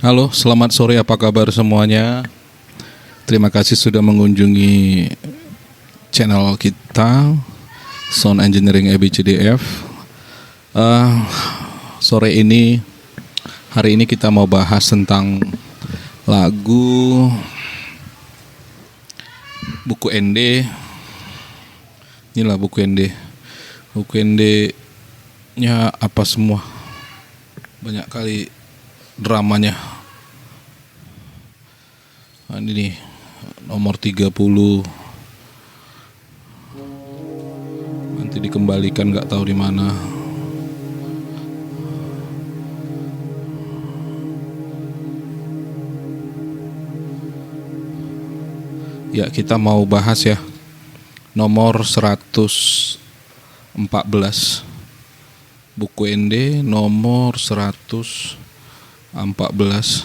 Halo, selamat sore. Apa kabar semuanya? Terima kasih sudah mengunjungi channel kita Sound Engineering ABCDF. Eh, Sore ini, hari ini kita mau bahas tentang lagu buku ND. Inilah buku ND. Buku ND-nya apa semua? Banyak kali dramanya. Nah, ini nih nomor 30. Nanti dikembalikan nggak tahu di mana. Ya, kita mau bahas ya. Nomor 114. Buku ND nomor 114.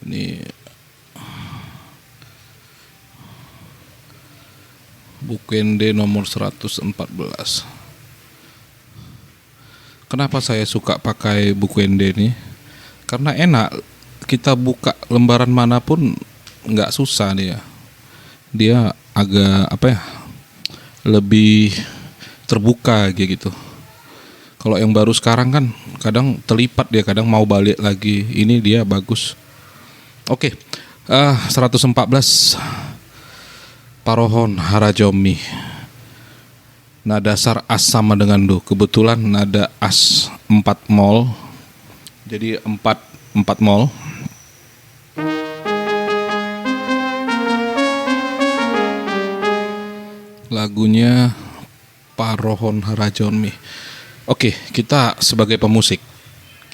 Ini buku ND nomor 114. Kenapa saya suka pakai buku ND ini? Karena enak, kita buka lembaran manapun nggak susah dia. Dia agak lebih terbuka gitu. Kalau yang baru sekarang kan kadang terlipat dia, kadang mau balik lagi. Ini dia bagus. Oke, 114 Parohon Harajomi. Nada sar as sama dengan do. Kebetulan nada as 4 mol. Jadi 4 mol. Lagunya Parohon Harajomi. Oke, kita sebagai pemusik,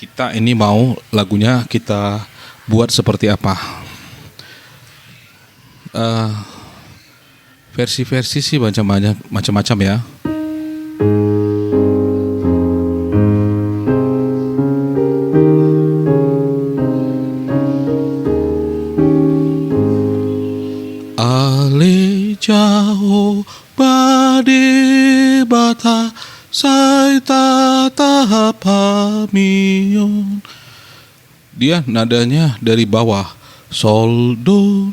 kita ini mau lagunya kita buat seperti apa? Versi-versi sih macam-macam ya. Ale jauh bade bata sai tata pamion. Dia nadanya dari bawah. Sol do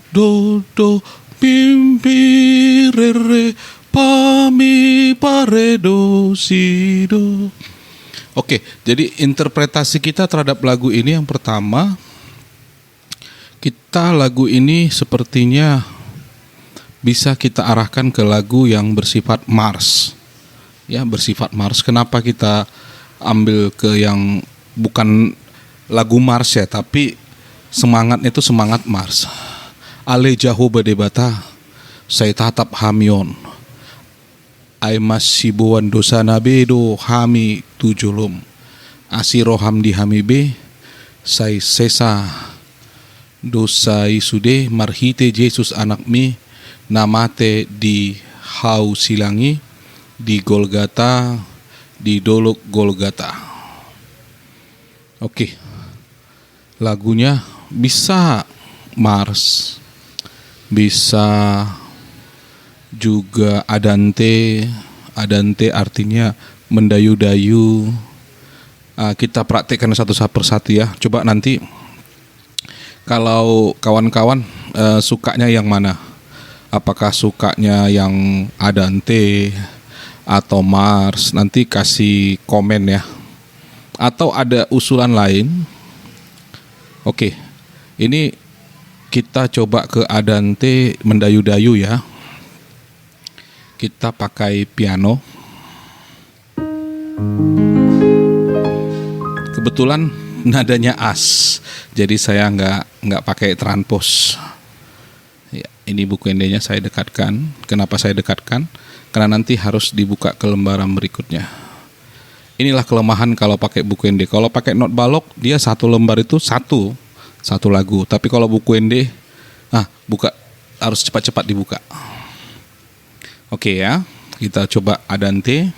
pimpi re re pami pare do si do. Oke, jadi interpretasi kita terhadap lagu ini yang pertama, lagu ini sepertinya bisa kita arahkan ke lagu yang bersifat Mars. Ya, bersifat Mars. Kenapa kita ambil ke yang bukan lagu Mars ya, tapi semangatnya itu semangat Mars. Ale jaho bedebata, saya tatap hamion. Ai masibuan dosa nabedo hami tujulum. Asiroham di hamibe, saya sesa dosa isude marhite Yesus anak mi namate di hau silangi di Golgata, di dolok Golgata. Oke, lagunya bisa Mars, bisa juga Adante artinya mendayu-dayu. Kita praktekkan satu persatu ya. Coba nanti kalau kawan-kawan sukanya yang mana? Apakah sukanya yang Adante atau Mars? Nanti kasih komen ya. Atau ada usulan lain? Oke, ini kita coba ke Adante mendayu-dayu ya. Kita pakai piano. Kebetulan nadanya as, jadi saya nggak pakai transpose. Ya, ini buku ND-nya saya dekatkan. Kenapa saya dekatkan? Karena nanti harus dibuka ke lembaran berikutnya. Inilah kelemahan kalau pakai buku ND. Kalau pakai not balok, dia satu lembar itu satu lagu. Tapi kalau buku ND, buka harus cepat-cepat dibuka. Oke ya, kita coba Adante.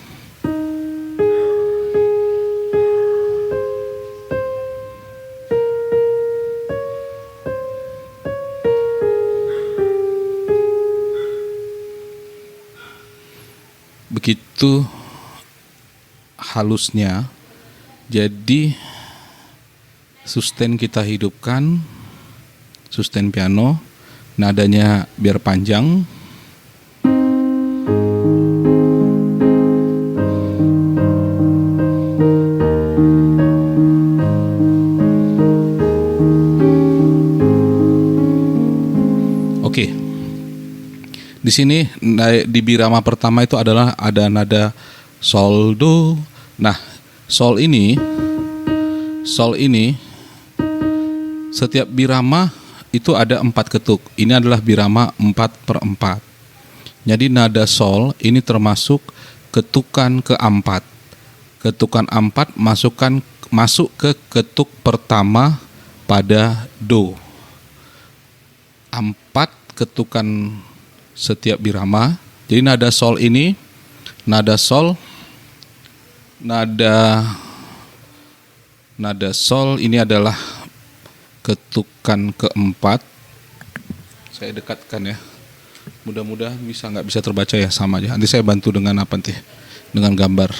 Begitu halusnya. Jadi sustain kita hidupkan, sustain piano, nadanya biar panjang. Oke. Di sini di birama pertama itu adalah ada nada sol do. Nah, sol ini setiap birama itu ada 4 ketuk. Ini adalah birama 4/4. Jadi nada sol ini termasuk ketukan keempat. Ketukan 4 masuk ke ketuk pertama pada do. 4 ketukan setiap birama. Jadi nada sol ini, nada sol ini adalah ketukan keempat. Saya dekatkan ya. Mudah-mudahan nggak bisa terbaca ya, sama aja. Nanti saya bantu dengan apa nanti? Dengan gambar.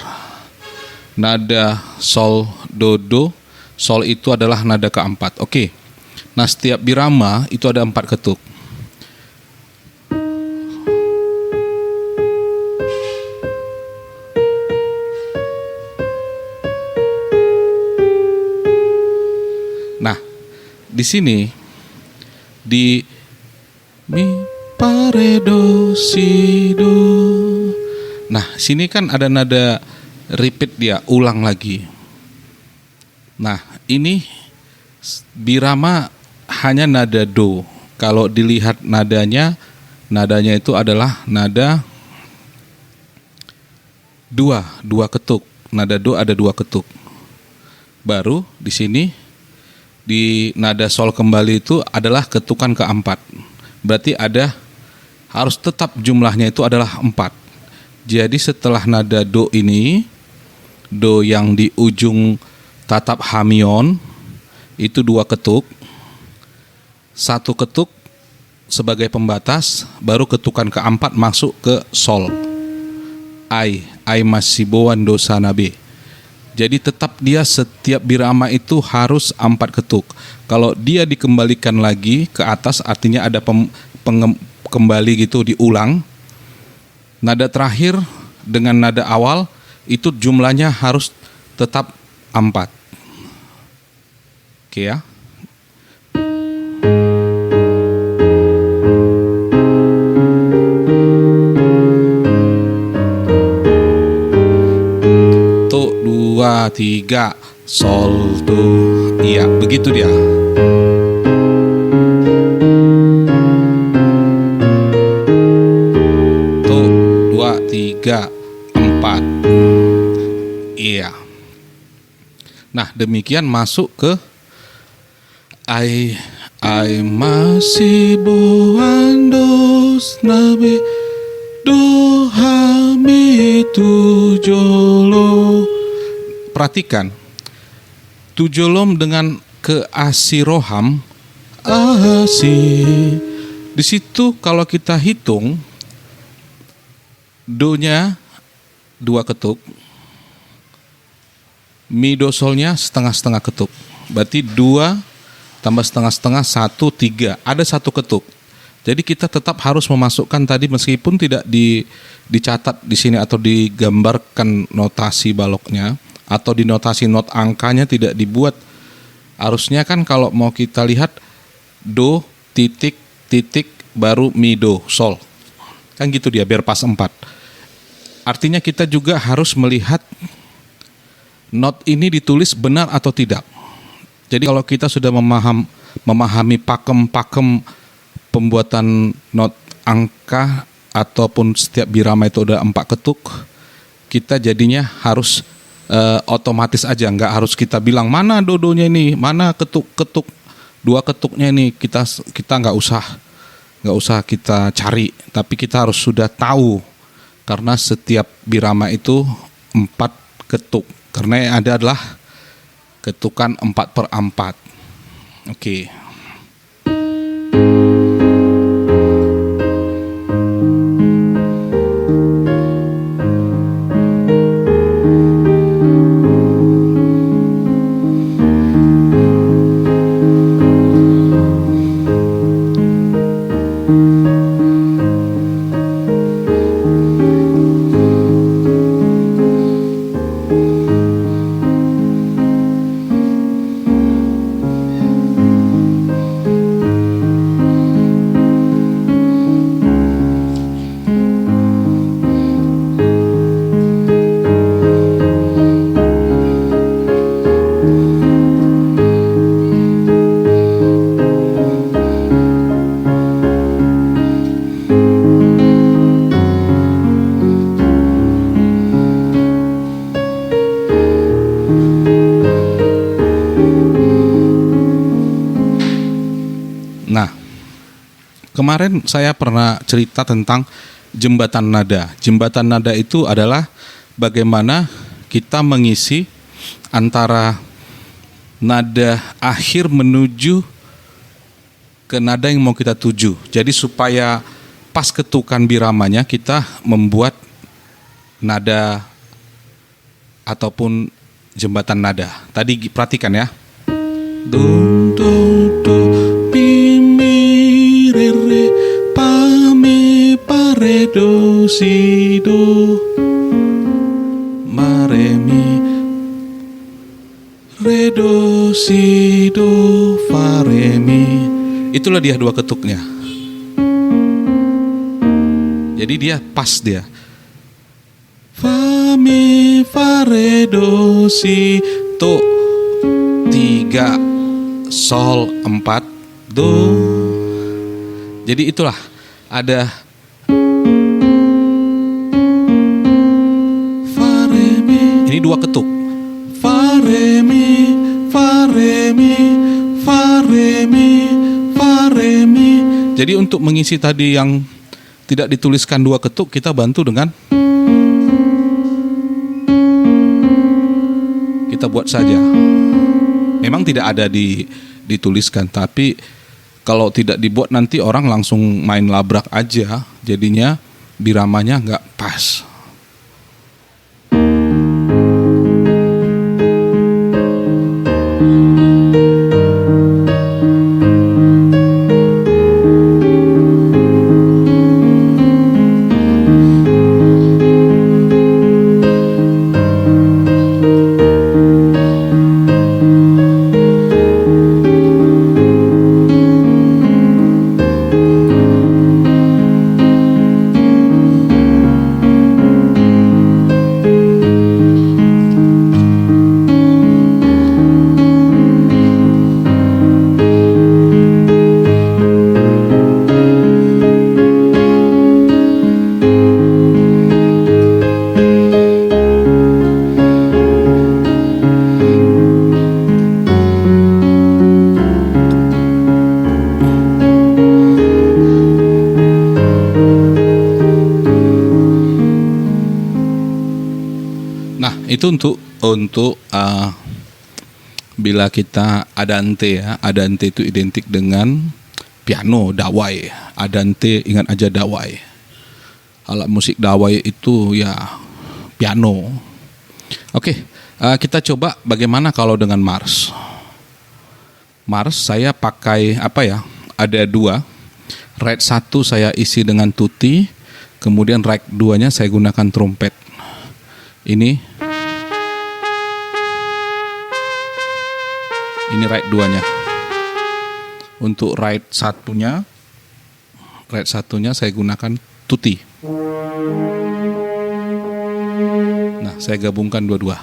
Nada sol do do. Sol itu adalah nada keempat. Oke. Nah, setiap birama itu ada 4 ketuk. Nah, di sini di mi pa re do si do. Nah, sini kan ada nada repeat, dia ulang lagi. Nah, ini birama hanya nada do. Kalau dilihat nadanya itu adalah nada dua ketuk. Nada do ada 2 ketuk. Baru di sini di nada sol kembali itu adalah ketukan keempat. Berarti harus tetap jumlahnya itu adalah 4. Jadi setelah nada do ini, do yang di ujung tatap hamion itu 2 ketuk. 1 ketuk sebagai pembatas, baru ketukan keempat masuk ke sol. Ai masih boan dosa nabe. Jadi tetap dia setiap birama itu harus 4 ketuk. Kalau dia dikembalikan lagi ke atas, artinya ada kembali gitu, diulang. Nada terakhir dengan nada awal itu jumlahnya harus tetap 4. Oke ya. Tiga sol do, iya begitu dia. Tuh 2 3 4, iya. Nah, demikian masuk ke ai masih boandos nabe dohami tujolo. Perhatikan, tujolom dengan keasiroham, di situ kalau kita hitung, do-nya 2 ketuk, mi do solnya setengah-setengah ketuk. Berarti 2 tambah setengah-setengah 1 3, ada 1 ketuk. Jadi kita tetap harus memasukkan tadi, meskipun tidak dicatat di sini atau digambarkan notasi baloknya, atau di notasi not angkanya tidak dibuat. Harusnya kan kalau mau kita lihat do titik titik baru mi do sol. Kan gitu dia, biar pas 4. Artinya kita juga harus melihat not ini ditulis benar atau tidak. Jadi kalau kita sudah memahami pakem-pakem pembuatan not angka ataupun setiap birama itu ada 4 ketuk, kita jadinya harus otomatis aja, nggak harus kita bilang mana dodonya ini, mana ketuk-ketuk 2 ketuknya ini, kita nggak usah kita cari, tapi kita harus sudah tahu, karena setiap birama itu 4 ketuk, karena yang ada adalah ketukan 4/4. Oke. Kemarin saya pernah cerita tentang jembatan nada. Jembatan nada itu adalah bagaimana kita mengisi antara nada akhir menuju ke nada yang mau kita tuju. Jadi supaya pas ketukan biramanya kita membuat nada ataupun jembatan nada. Tadi perhatikan ya. Do do do mi mi re re pa mi pa re do si do ma re mi re do si do fa re mi. Itulah dia dua ketuknya. Jadi dia pas dia. Fa mi fa re do si to 3 sol 4 do. Jadi itulah ada fa re mi. Ini dua ketuk. Fa re mi fa re mi fa re mi fa re mi. Jadi untuk mengisi tadi yang tidak dituliskan dua ketuk, kita bantu dengan kita buat saja. Memang tidak ada dituliskan, tapi kalau tidak dibuat nanti orang langsung main labrak aja, jadinya biramanya nggak pas. Itu untuk bila kita adante ya, adante itu identik dengan piano, dawai. Adante ingat aja dawai. Alat musik dawai itu ya piano. Oke, kita coba bagaimana kalau dengan Mars. Mars saya pakai apa ya? Ada 2. Right 1 saya isi dengan tutti, kemudian right 2-nya saya gunakan trompet. Ini right 2-nya. Untuk right satunya saya gunakan tutti. Nah, saya gabungkan dua-dua.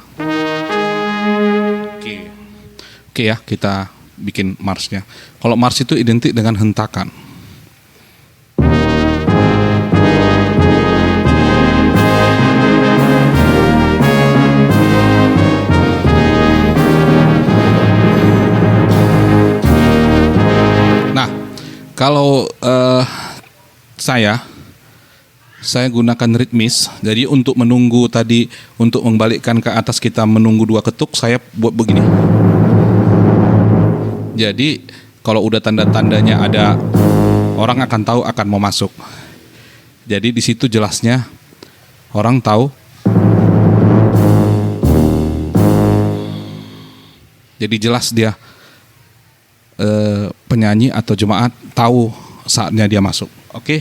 Oke ya, kita bikin marsnya. Kalau mars itu identik dengan hentakan. Kalau saya gunakan ritmis. Jadi untuk menunggu tadi, untuk membalikkan ke atas kita menunggu 2 ketuk, saya buat begini. Jadi kalau udah tanda-tandanya ada, orang akan tahu akan mau masuk. Jadi di situ jelasnya orang tahu. Jadi jelas dia penyanyi atau jemaat tahu saatnya dia masuk. Oke?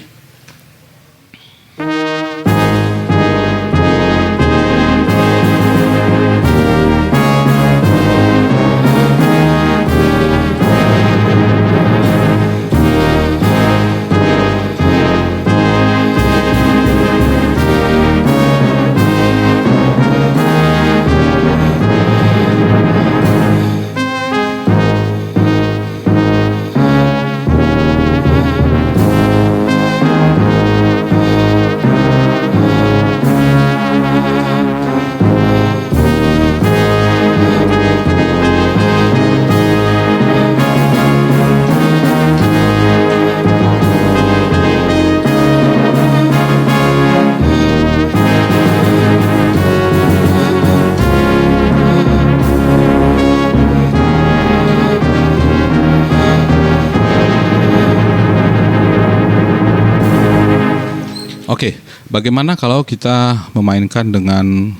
Oke, bagaimana kalau kita memainkan dengan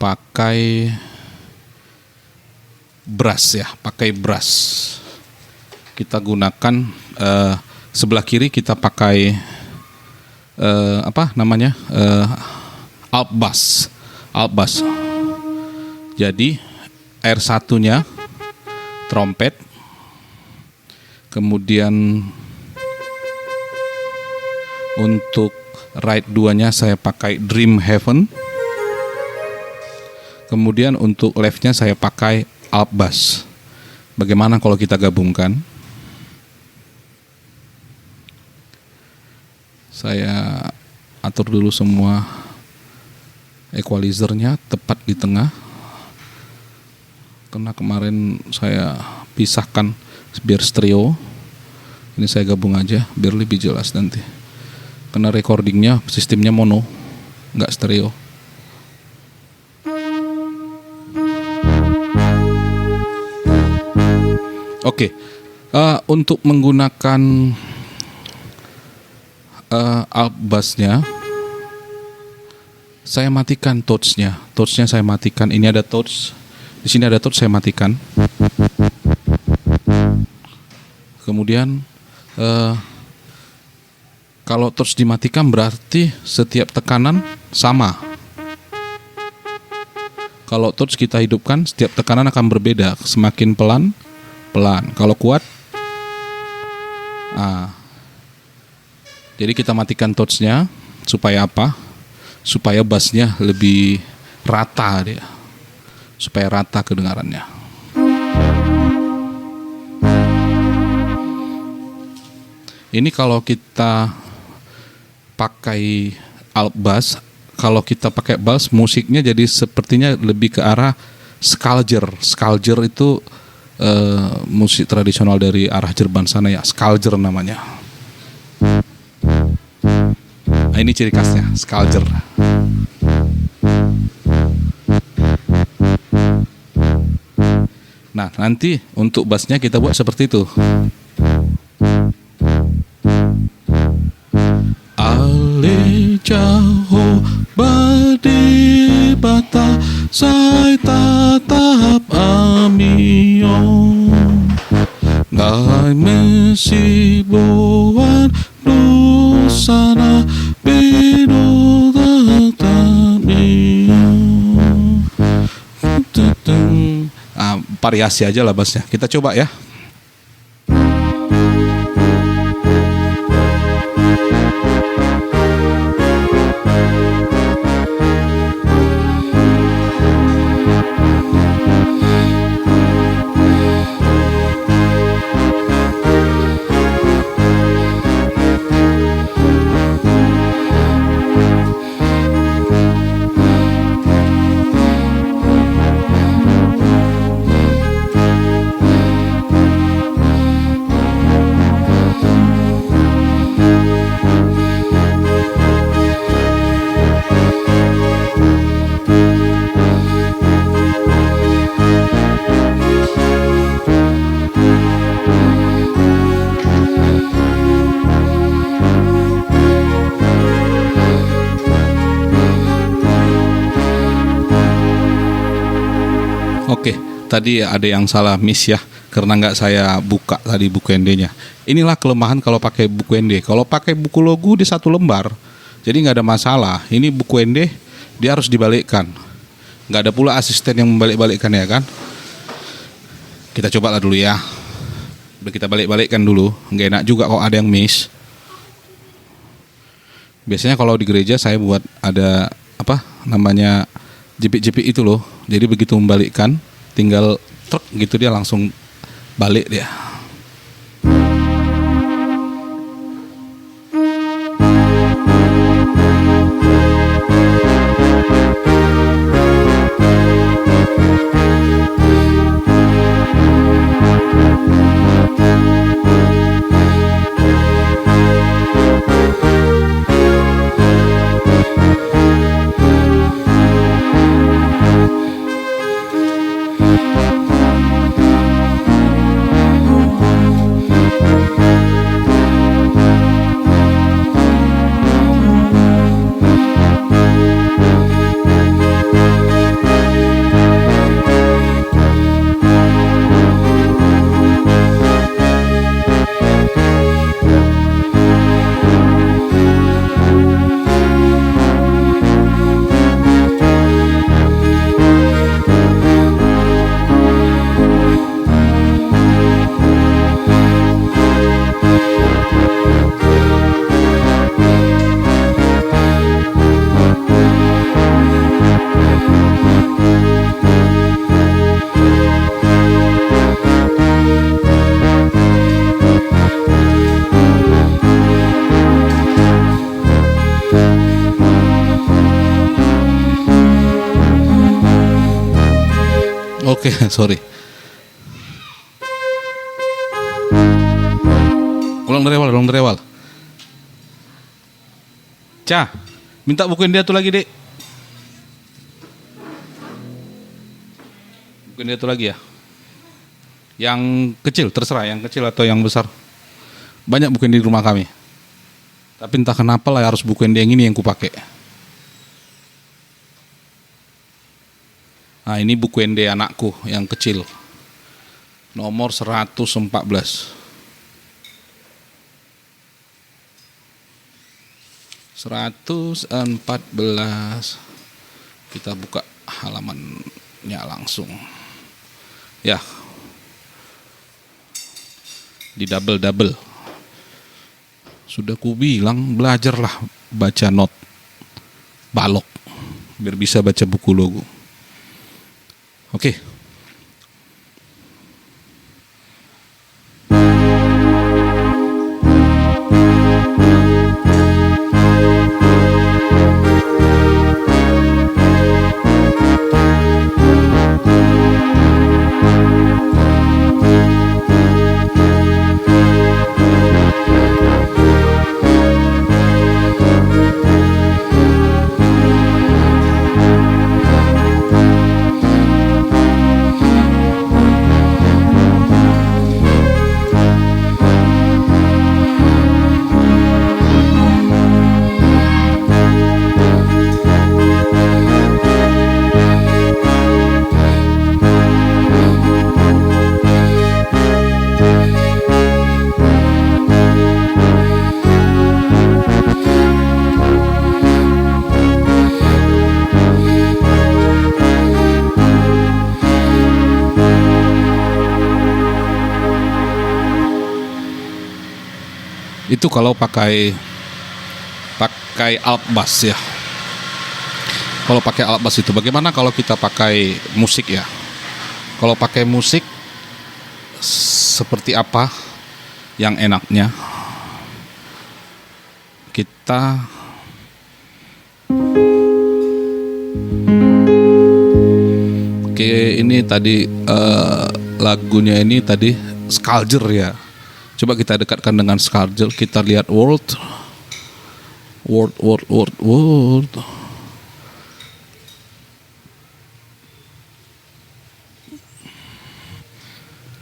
pakai brass ya, pakai brass. Kita gunakan sebelah kiri kita pakai alt bass. Jadi R1-nya trompet, kemudian untuk right 2-nya saya pakai Dream Heaven. Kemudian untuk left-nya saya pakai alt bass. Bagaimana kalau kita gabungkan? Saya atur dulu semua equalizer-nya tepat di tengah. Karena kemarin saya pisahkan biar stereo. Ini saya gabung aja biar lebih jelas nanti. Karena recordingnya sistemnya mono, nggak stereo. Oke, untuk menggunakan alt bass-nya, saya matikan touch-nya. Touch-nya saya matikan. Ini ada touch. Di sini ada touch, saya matikan. Kemudian kalau touch dimatikan berarti setiap tekanan sama. Kalau touch kita hidupkan, setiap tekanan akan berbeda. Semakin pelan. Kalau kuat, jadi kita matikan touch-nya supaya apa? Supaya bass-nya lebih rata dia. Supaya rata kedengarannya. Ini kalau kita pakai alt bass, kalau kita pakai bass musiknya jadi sepertinya lebih ke arah skalger. Skalger itu musik tradisional dari arah Jerman sana ya, skalger namanya. Nah, ini ciri khasnya, skalger. Nah, nanti untuk bassnya kita buat seperti itu. Ale jauh badi bata sai tatap amio ngai mesibuan dosana bidu tatamio. Variasi aja lah bassnya. Kita coba ya. Oke, tadi ada yang salah miss ya, karena nggak saya buka tadi buku ND-nya. Inilah kelemahan kalau pakai buku ND. Kalau pakai buku logo di satu lembar, jadi nggak ada masalah. Ini buku ND, dia harus dibalikkan. Nggak ada pula asisten yang membalik-balikkan ya kan. Kita coba lah dulu ya. Udah kita balik-balikkan dulu. Nggak enak juga kalau ada yang miss. Biasanya kalau di gereja saya buat ada jepit-jepit itu loh. Jadi begitu membalikkan, tinggal truk gitu dia langsung balik dia. Oke, sorry. Ulang dari awal. Cah, minta bukuin dia tuh lagi, Dek. Bukuin dia tuh lagi ya. Yang kecil, terserah yang kecil atau yang besar. Banyak bukuin di rumah kami. Tapi entah kenapa lah harus bukuin dia yang ini yang kupakai. Nah, ini bukuin dia anakku yang kecil. Nomor 114. 114. Kita buka halamannya langsung. Ya. Di double. Sudah ku bilang belajarlah baca not balok biar bisa baca buku logo. Oke. Itu kalau pakai alat bass ya. Kalau pakai alat bass itu bagaimana kalau kita pakai musik ya? Kalau pakai musik seperti apa yang enaknya? Kita Oke, ini tadi lagunya ini tadi Skalger ya. Coba kita dekatkan dengan Skalger, kita lihat world.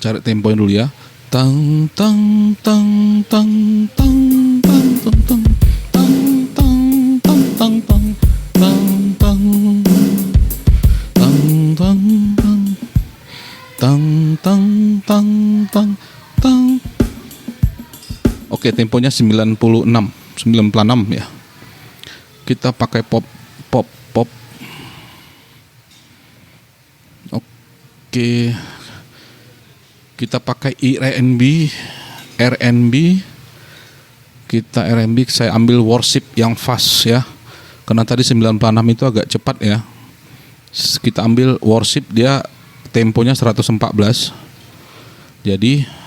Cari temponya dulu ya. Tang tang tang tang tang tang tang tang tang tang tang tang tang tang tang tang tang tang tang tang. Oke, temponya 96 ya. Kita pakai pop. Oke. Kita pakai R&B. Kita R&B, saya ambil worship yang fast ya. Karena tadi 96 itu agak cepat ya. Kita ambil worship, dia temponya 114. Jadi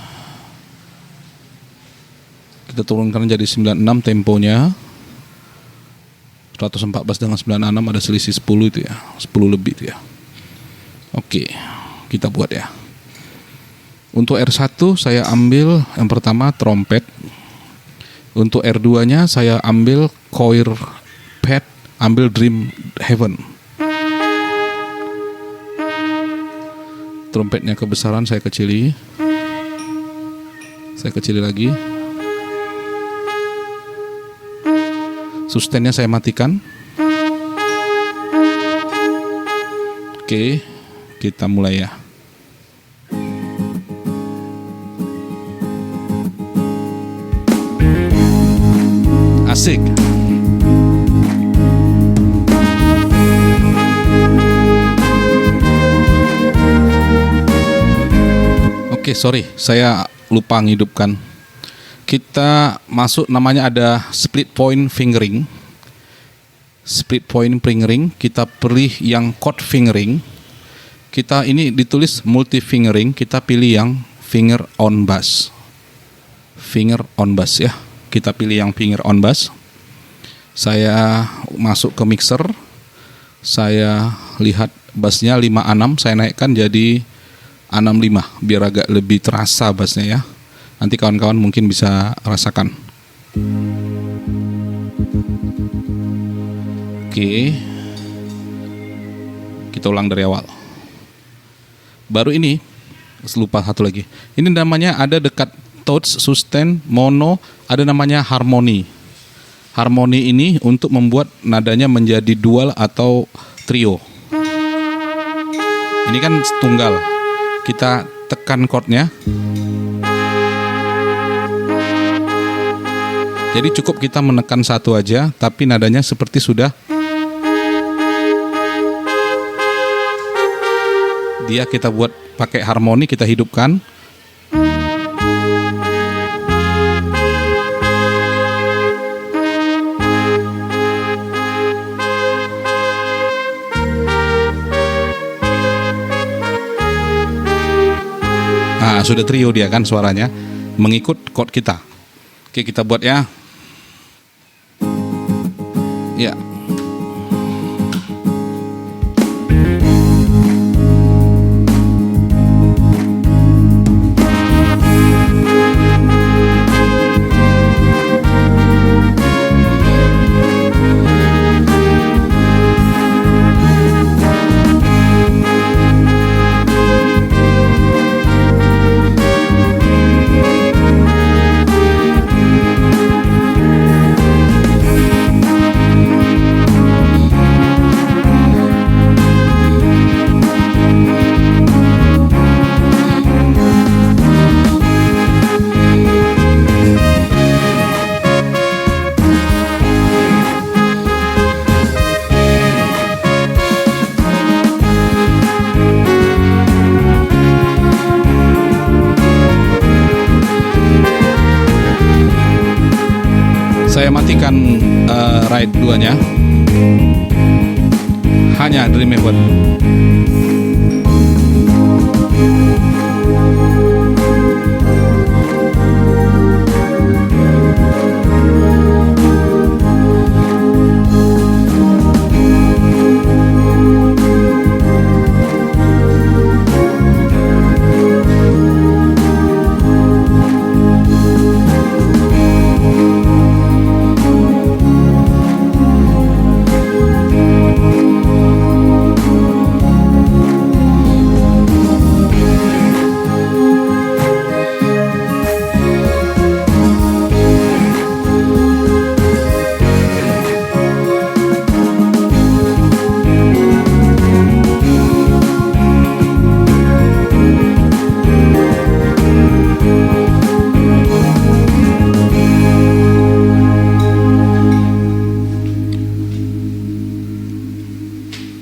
kita turunkan jadi 96 temponya. 114 dengan 96 ada selisih 10 itu ya. 10 lebih itu ya. Oke, kita buat ya. Untuk R1 saya ambil yang pertama trompet. Untuk R2-nya saya ambil choir pad, ambil Dream Heaven. Trompetnya kebesaran saya kecili. Saya kecili lagi. Sustainnya saya matikan. Oke, kita mulai ya. Asik. Oke, sorry, saya lupa menghidupkan. Kita masuk, namanya ada split point fingering. Split point fingering, kita pilih yang chord fingering. Kita ini ditulis multi fingering, kita pilih yang finger on bass. Finger on bass ya. Kita pilih yang finger on bass. Saya masuk ke mixer. Saya lihat bassnya 56, saya naikkan jadi A65 biar agak lebih terasa bassnya ya. Nanti kawan-kawan mungkin bisa rasakan. Oke. Kita ulang dari awal. Baru ini, lupa satu lagi. Ini namanya ada dekat touch, sustain, mono, ada namanya harmoni. Harmoni ini untuk membuat nadanya menjadi dual atau trio. Ini kan tunggal. Kita tekan chordnya. Jadi cukup kita menekan satu aja, tapi nadanya seperti sudah. Dia kita buat pakai harmoni, kita hidupkan. Nah, sudah trio dia kan suaranya, mengikut chord kita. Oke, kita buat ya. Ya. Saya matikan ride 2-nya. Hanya Dream Heaven.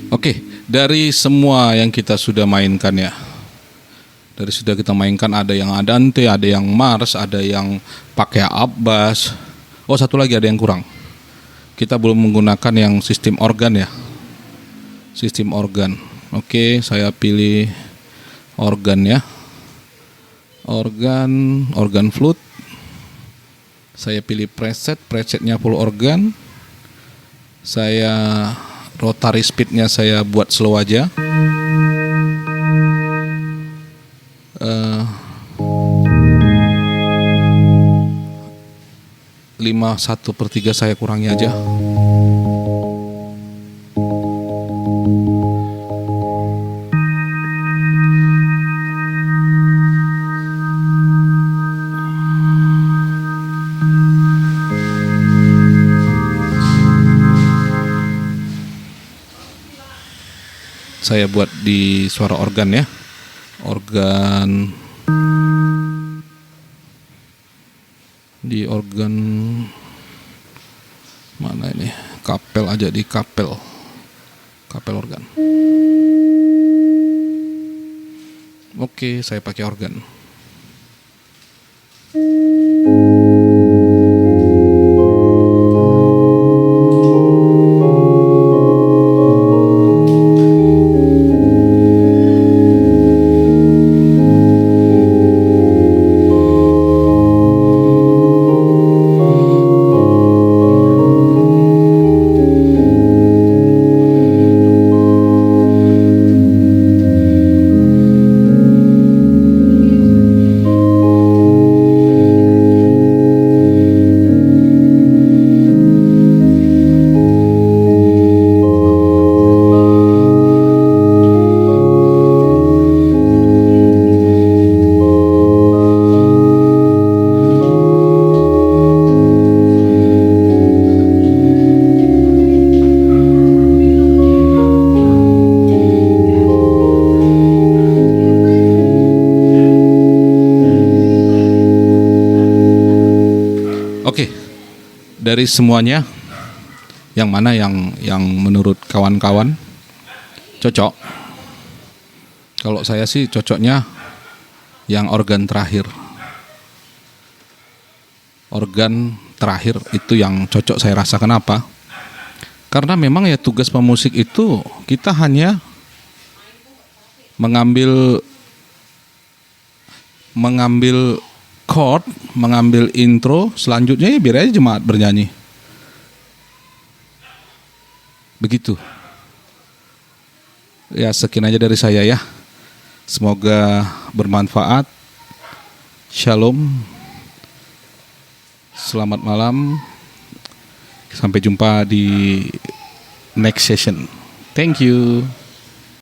Oke, dari semua yang kita sudah mainkan ya, dari sudah kita mainkan ada yang Andante, ada yang Mars, ada yang pakai up bass. Oh, satu lagi ada yang kurang. Kita belum menggunakan yang sistem organ ya, sistem organ. Oke, saya pilih organ ya, organ flute. Saya pilih presetnya full organ. Saya rotary speednya saya buat slow aja. 5/1/3 saya kurangi aja. Saya buat di suara organ ya, organ di organ mana ini, kapel aja, di kapel organ. Oke, saya pakai organ. dari semuanya, yang mana yang menurut kawan-kawan cocok? Kalau saya sih cocoknya yang organ terakhir. Organ terakhir itu yang cocok saya rasa. Kenapa? Karena memang ya tugas pemusik itu kita hanya mengambil chord, mengambil intro, selanjutnya ya biar aja jemaat bernyanyi. Begitu. Ya sekian aja dari saya ya. Semoga bermanfaat. Shalom. Selamat malam. Sampai jumpa di next session. Thank you.